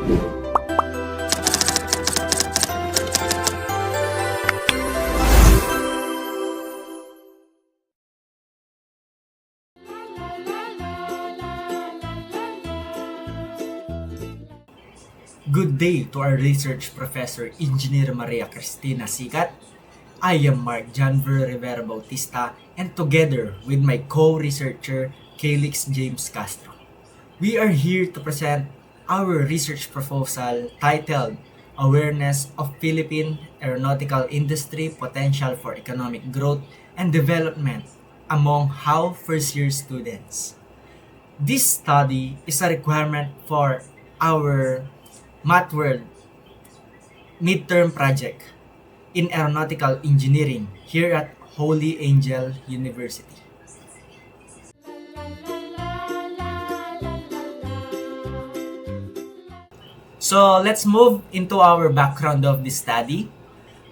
Good day to our research professor, Engineer Maria Cristina Sicat. I am Mark Janver Rivera Bautista, and together with my co-researcher, Calix James Castro, we are here to present our research proposal titled Awareness of Philippine Aeronautical Industry Potential for Economic Growth and Development among HAW first-year students. This study is a requirement for our Math World midterm project in aeronautical engineering here at Holy Angel University. So let's move into our background of this study.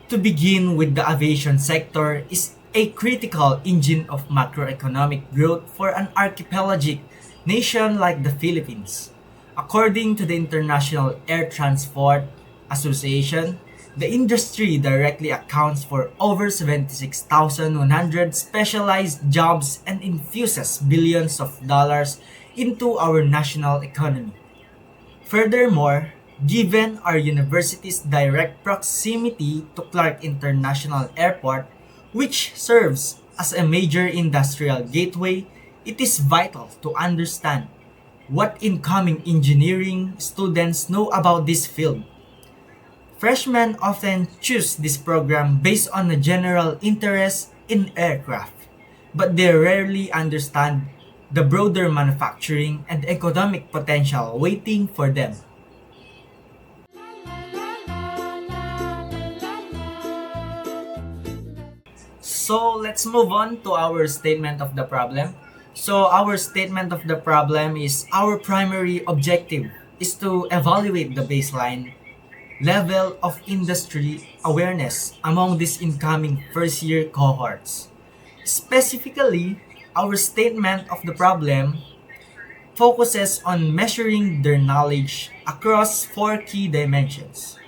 To begin with, the aviation sector is a critical engine of macroeconomic growth for an archipelagic nation like the Philippines. According to the International Air Transport Association, the industry directly accounts for over 76,100 specialized jobs and infuses billions of dollars into our national economy. Furthermore, given our university's direct proximity to Clark International Airport, which serves as a major industrial gateway, it is vital to understand what incoming engineering students know about this field. Freshmen often choose this program based on a general interest in aircraft, but they rarely understand the broader manufacturing and economic potential waiting for them. So let's move on to our statement of the problem. So our statement of the problem is our primary objective is to evaluate the baseline level of industry awareness among these incoming first-year cohorts. Specifically, our statement of the problem focuses on measuring their knowledge across four key dimensions: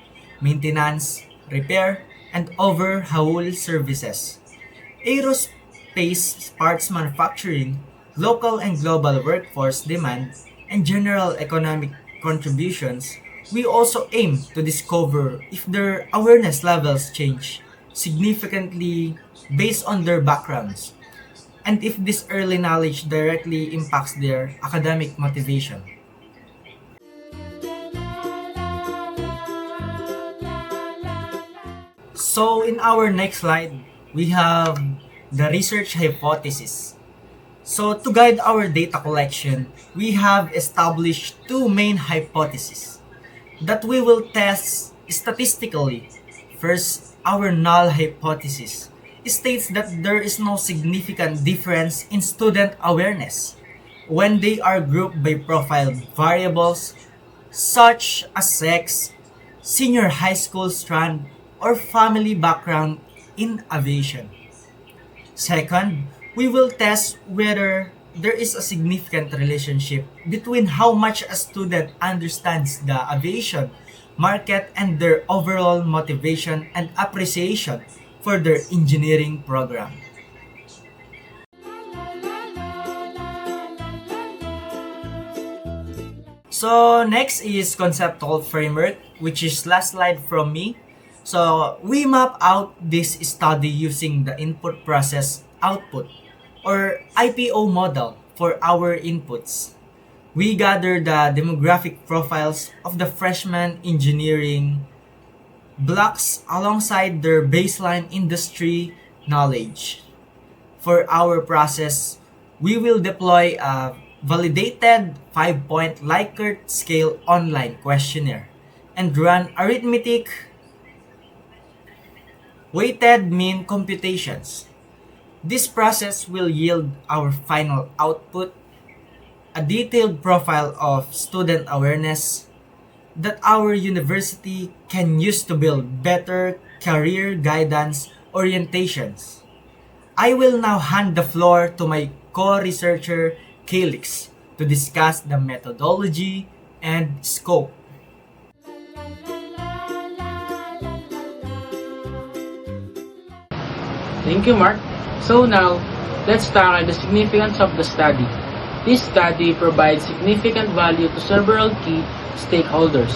maintenance, repair, and overhaul services, aerospace parts manufacturing, local and global workforce demand, and general economic contributions. We also aim to discover if their awareness levels change significantly based on their backgrounds, and if this early knowledge directly impacts their academic motivation. So in our next slide, we have the research hypothesis. So to guide our data collection, we have established two main hypotheses that we will test statistically. First, our null hypothesis states that there is no significant difference in student awareness when they are grouped by profile variables such as sex, senior high school strand, or family background in aviation. Second, we will test whether there is a significant relationship between how much a student understands the aviation market and their overall motivation and appreciation for their engineering program. So next is conceptual framework, which is last slide from me. So we map out this study using the input process output or IPO model for our inputs. We gather the demographic profiles of the freshman engineering blocks alongside their baseline industry knowledge. For our process, we will deploy a validated 5-point Likert scale online questionnaire and run arithmetic weighted mean computations. This process will yield our final output, a detailed profile of student awareness that our university can use to build better career guidance orientations. I will now hand the floor to my co-researcher, Calix, to discuss the methodology and scope. Thank you, Mark. So now, let's tackle the significance of the study. This study provides significant value to several key stakeholders.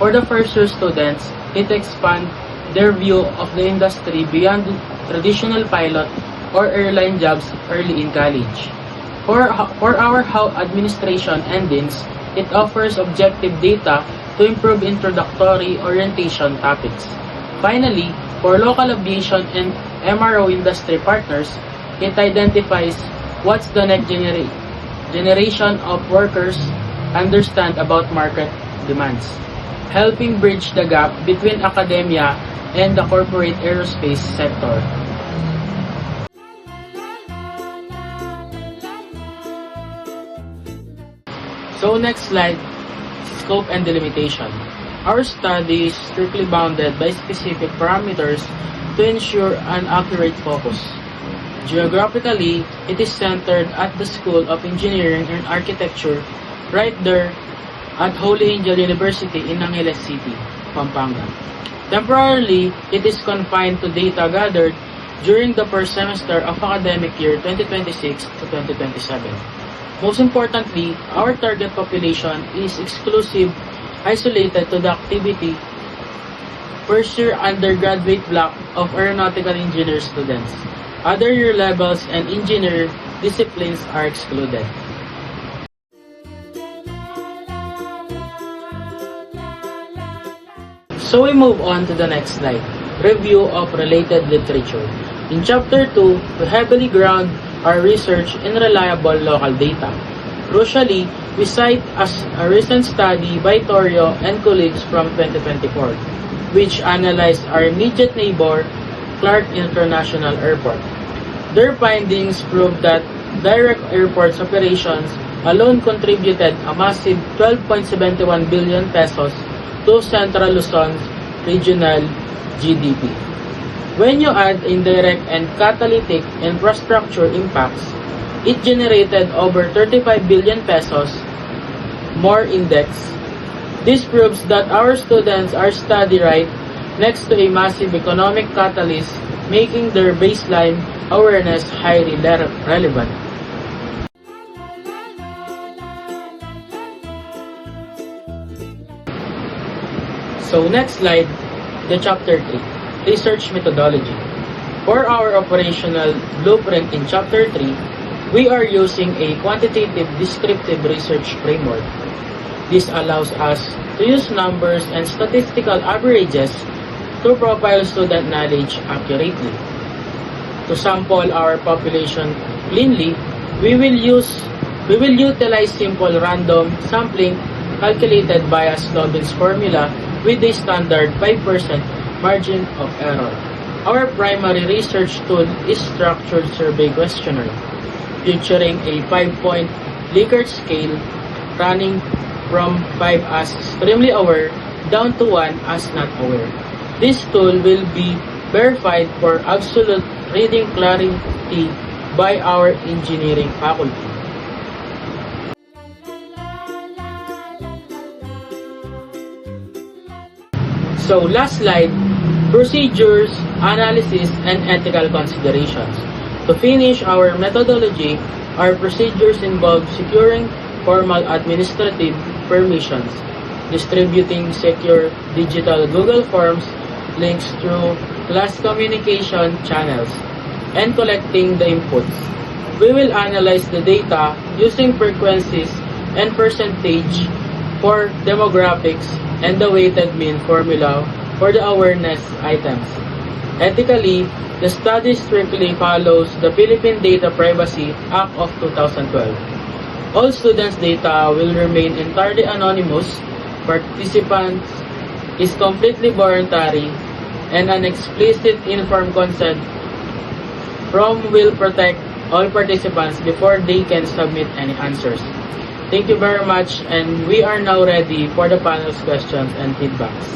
For the first-year students, it expands their view of the industry beyond traditional pilot or airline jobs early in college. For our how administration endings, it offers objective data to improve introductory orientation topics. Finally, for local aviation and MRO industry partners, it identifies what's the next generation of workers understand about market demands, helping bridge the gap between academia and the corporate aerospace sector. So next slide, scope and delimitation. Our study is strictly bounded by specific parameters to ensure an accurate focus. Geographically, it is centered at the School of Engineering and Architecture right there at Holy Angel University in Angeles City, Pampanga. Temporarily, it is confined to data gathered during the first semester of academic year 2026 to 2027. Most importantly, our target population is isolated to the activity first-year undergraduate block of aeronautical engineer students. Other year levels and engineer disciplines are excluded. So we move on to the next slide, review of related literature. In Chapter 2, we heavily ground our research in reliable local data. Crucially, we cite as a recent study by Torrio and colleagues from 2024, which analyzed our immediate neighbor, Clark International Airport. Their findings proved that direct airports operations alone contributed a massive 12.71 billion pesos to Central Luzon's regional GDP. When you add indirect and catalytic infrastructure impacts, it generated over 35 billion pesos more index. This proves that our students are study right next to a massive economic catalyst, making their baseline awareness highly relevant. So next slide, the Chapter 3, Research Methodology. For our operational blueprint in Chapter 3, we are using a quantitative descriptive research framework. This allows us to use numbers and statistical averages to profile student knowledge accurately. To sample our population cleanly, we will utilize simple random sampling calculated via Snowden's formula with a standard 5% margin of error. Our primary research tool is structured survey questionnaire, featuring a 5-point Likert scale running from 5 as extremely aware down to 1 as not aware. This tool will be verified for absolute reading clarity by our engineering faculty. So last slide, procedures, analysis, and ethical considerations. To finish our methodology, our procedures involve securing formal administrative permissions, distributing secure digital Google Forms links through class communication channels, and collecting the inputs. We will analyze the data using frequencies and percentage for demographics and the weighted mean formula for the awareness items. Ethically, the study strictly follows the Philippine Data Privacy Act of 2012. All students' data will remain entirely anonymous. Participants is completely voluntary, and an explicit informed consent from will protect all participants before they can submit any answers. Thank you very much, and we are now ready for the panel's questions and feedbacks.